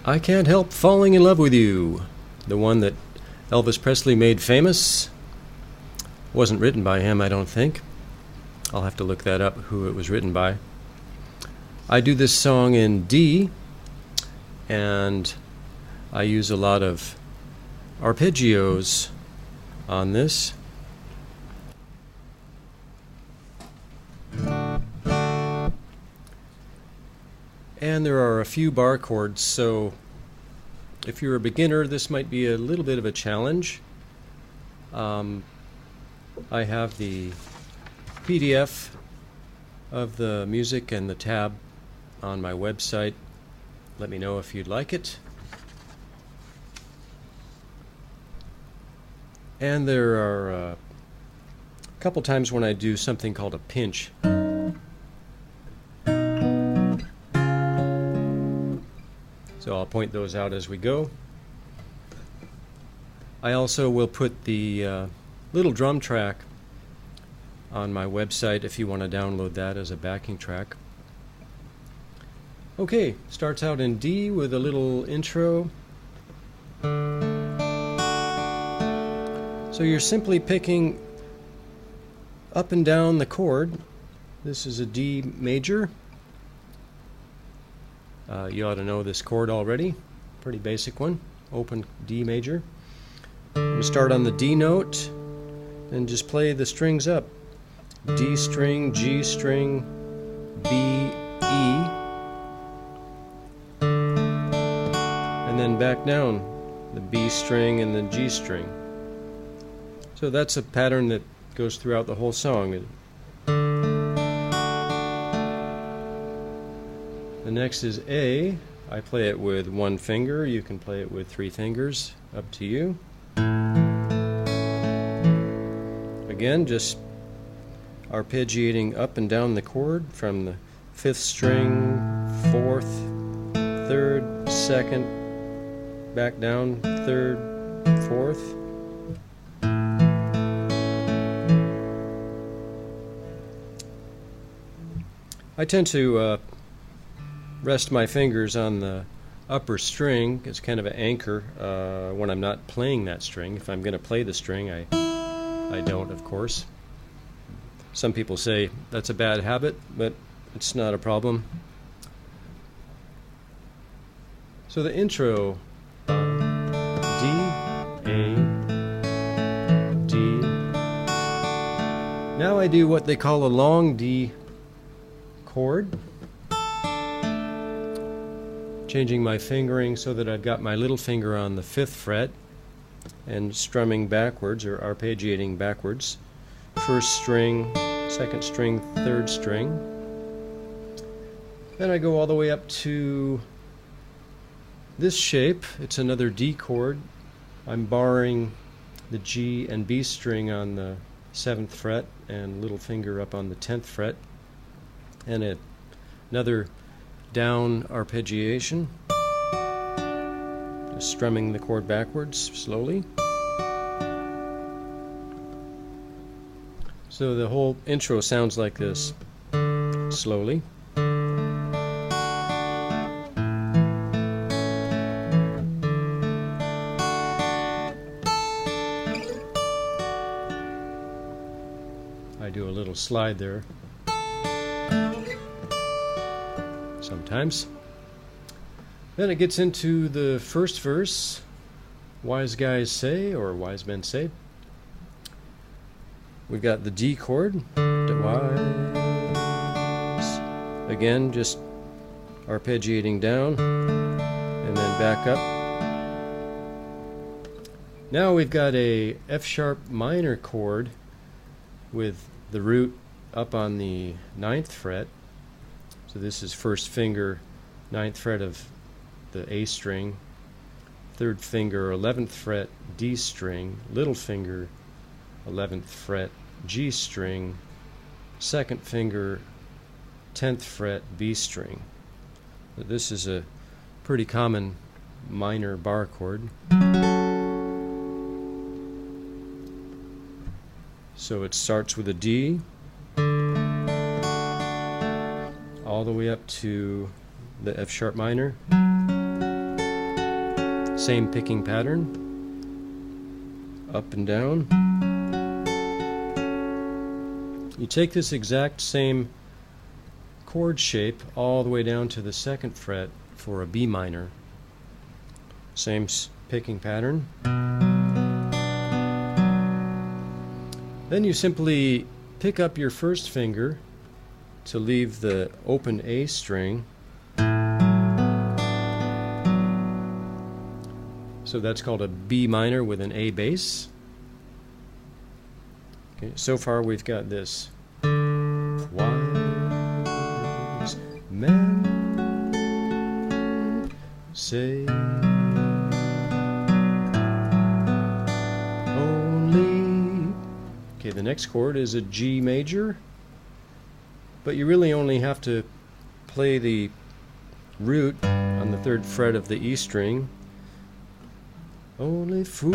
I Can't Help Falling in Love with You, the one that Elvis Presley made famous. Wasn't written by him, I don't think. I'll have to look that up, who it was written by. I do this song in D, and I use a lot of arpeggios on this. And there are a few bar chords, so if you're a beginner, this might be a little bit of a challenge. I have the PDF of the music and the tab on my website. Let me know if you'd like it. And there are a couple times when I do something called a pinch. So I'll point those out as we go. I also will put the little drum track on my website if you want to download that as a backing track. Okay, starts out in D with a little intro. So you're simply picking up and down the chord. This is a D major. You ought to know this chord already. Pretty basic one. Open D major. You start on the D note and just play the strings up. D string, G string, B, E, and then back down the B string and the G string. So that's a pattern that goes throughout the whole song. The next is A. I play it with one finger. You can play it with three fingers. Up to you. Again, just arpeggiating up and down the chord from the 5th string, 4th, 3rd, 2nd, back down, 3rd, 4th. I tend to rest my fingers on the upper string as kind of an anchor when I'm not playing that string. If I'm going to play the string, I don't, of course. Some people say that's a bad habit, but it's not a problem. So the intro, D, A, D. Now I do what they call a long D chord. Changing my fingering so that I've got my little finger on the 5th fret and strumming backwards or arpeggiating backwards. 1st string, 2nd string, 3rd string. Then I go all the way up to this shape. It's another D chord. I'm barring the G and B string on the 7th fret and little finger up on the 10th fret. And another down arpeggiation, just strumming the chord backwards slowly. So the whole intro sounds like this, slowly. I do a little slide there. Sometimes. Then it gets into the first verse, wise guys say, or wise men say. We've got the D chord, wise. Again, just arpeggiating down, and then back up. Now we've got a F sharp minor chord with the root up on the 9th fret. So this is 1st finger, 9th fret of the A string, 3rd finger, 11th fret, D string, little finger, 11th fret, G string, 2nd finger, 10th fret, B string. But this is a pretty common minor bar chord. So it starts with a D, all the way up to the F sharp minor. Same picking pattern, up and down. You take this exact same chord shape all the way down to the 2nd fret for a B minor. Same picking pattern. Then you simply pick up your 1st finger to leave the open A string. So that's called a B minor with an A bass. Okay, so far we've got this. Wise men say only. Okay, the next chord is a G major, but you really only have to play the root on the 3rd fret of the E string. Only fools,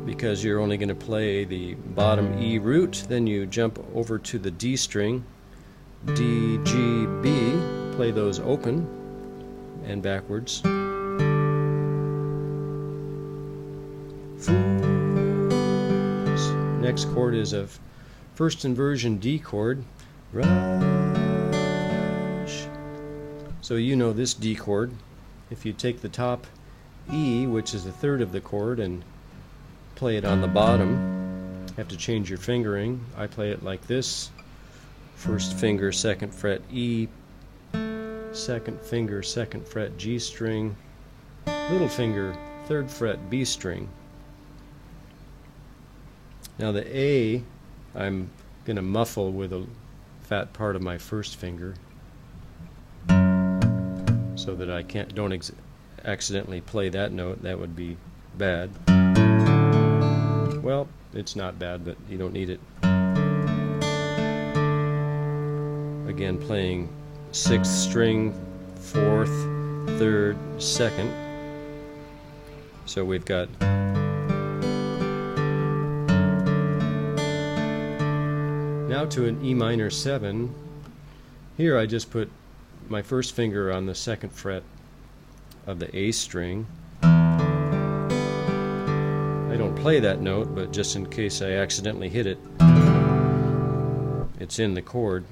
because you're only going to play the bottom E root, then you jump over to the D string, D, G, B, play those open and backwards. Fools. Next chord is a 1st inversion D chord. Rush. So you know this D chord. If you take the top E, which is a 3rd of the chord, and play it on the bottom, you have to change your fingering. I play it like this. 1st finger, 2nd fret E, 2nd finger, 2nd fret G string, little finger, 3rd fret B string. Now the A, I'm going to muffle with a fat part of my 1st finger, so that I don't accidentally play that note. That would be bad. Well, it's not bad, but you don't need it. Again, playing 6th string, 4th, 3rd, 2nd. So we've got now to an E minor 7. Here I just put my 1st finger on the 2nd fret of the A string. I don't play that note, but just in case I accidentally hit it, it's in the chord.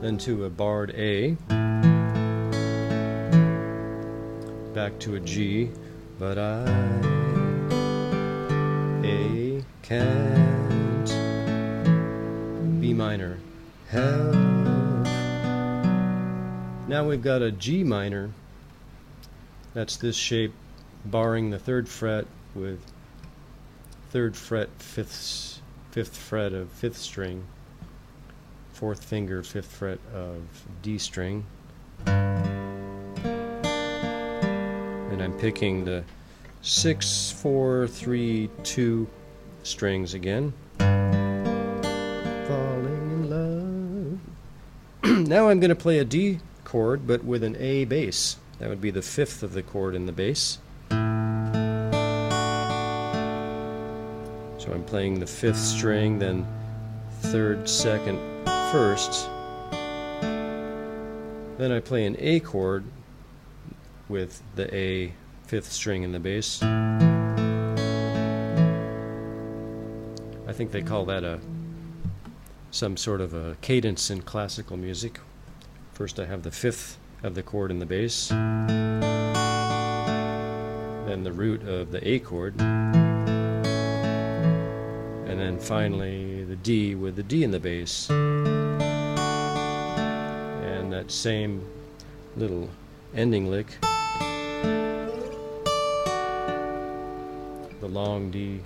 Then to a barred A, back to a G, but I A can't, B minor, help. Now we've got a G minor. That's this shape, barring the 3rd fret with 3rd fret, 5th fret of 5th string, 4th finger, 5th fret of D string. And I'm picking the 6, 4, 3, 2 strings again. Falling in love. Now I'm going to play a D chord, but with an A bass. That would be the 5th of the chord in the bass. So I'm playing the 5th string, then 3rd, 2nd, 1st. Then I play an A chord with the A 5th string in the bass. I think they call that some sort of a cadence in classical music. First I have the 5th of the chord in the bass, then the root of the A chord, and then finally the D with the D in the bass. And that same little ending lick, the long D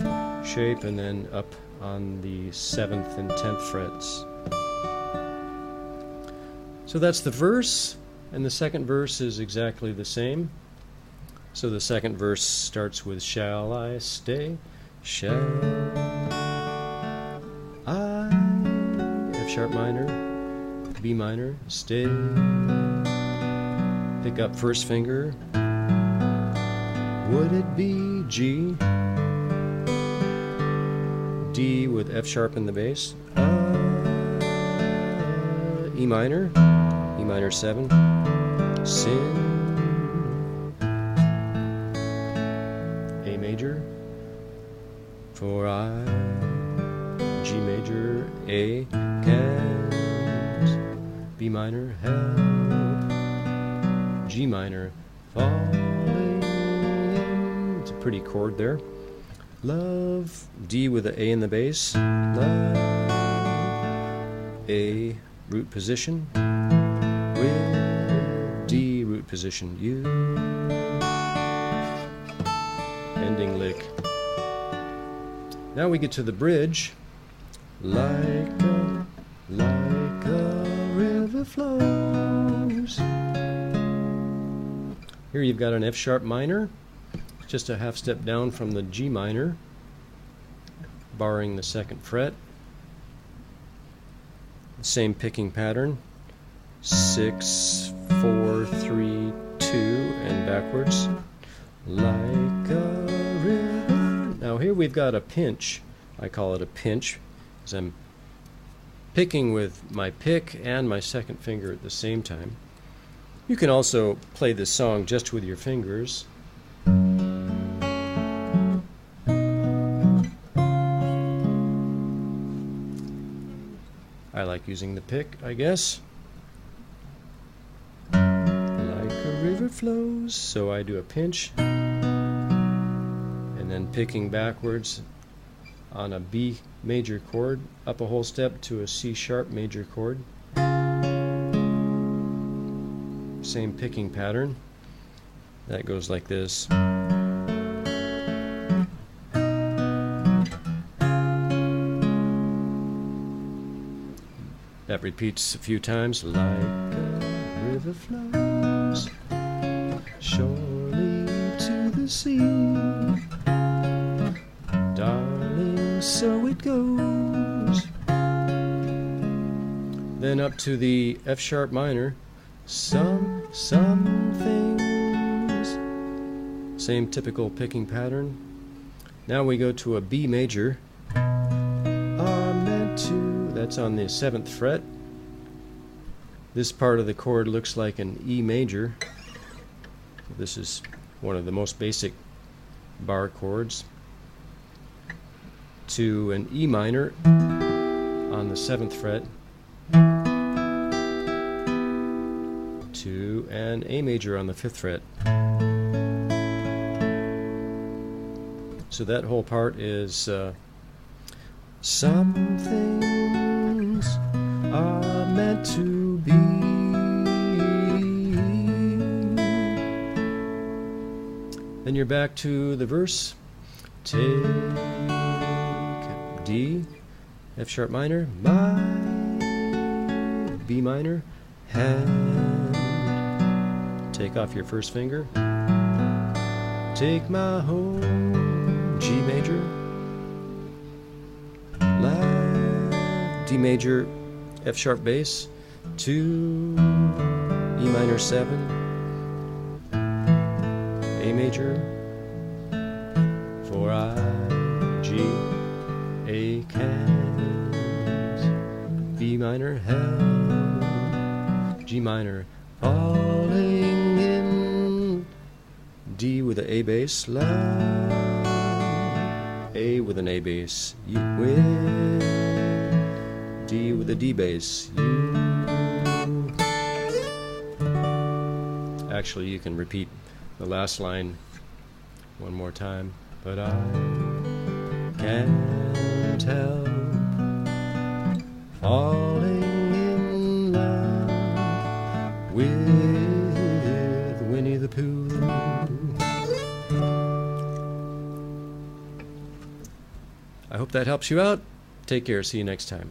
shape, and then up on the 7th and 10th frets. So that's the verse, and the 2nd verse is exactly the same. So the 2nd verse starts with shall I stay, shall I, F sharp minor, B minor, stay, pick up 1st finger, would it be G, D with F sharp in the bass, E minor, minor 7, sin, A major, for I, G major, A, can't, B minor, help, G minor, falling in. It's a pretty chord there. Love, D with the A in the bass, love, A root position, with D root position, U, ending lick. Now we get to the bridge. Like a river flows. Here you've got an F sharp minor, just a half step down from the G minor, barring the 2nd fret. Same picking pattern, 6, 4, 3, 2, and backwards. Like a river. Now here we've got a pinch. I call it a pinch because I'm picking with my pick and my 2nd finger at the same time. You can also play this song just with your fingers. I like using the pick, I guess. Like a river flows, so I do a pinch and then picking backwards on a B major chord, up a whole step to a C sharp major chord. Same picking pattern. That goes like this. That repeats a few times. Like a river flows surely to the sea, darling, so it goes. Then up to the F sharp minor. Some things. Same typical picking pattern. Now we go to a B major. Are meant to. That's on the 7th fret. This part of the chord looks like an E major. This is one of the most basic bar chords. To an E minor on the 7th fret. To an A major on the 5th fret. So that whole part is some things are meant to be. Then you're back to the verse. Take D, F sharp minor, my B minor, hand. Take off your 1st finger. Take my home, G major, D major, F sharp bass, to E minor 7, A major, for I, G, A can't, B minor, held, G minor, falling in, D with the A bass, love, A with an A bass, with D with a D bass, U. Actually, you can repeat the last line one more time. But I can't help falling in love with Winnie the Pooh. I hope that helps you out. Take care. See you next time.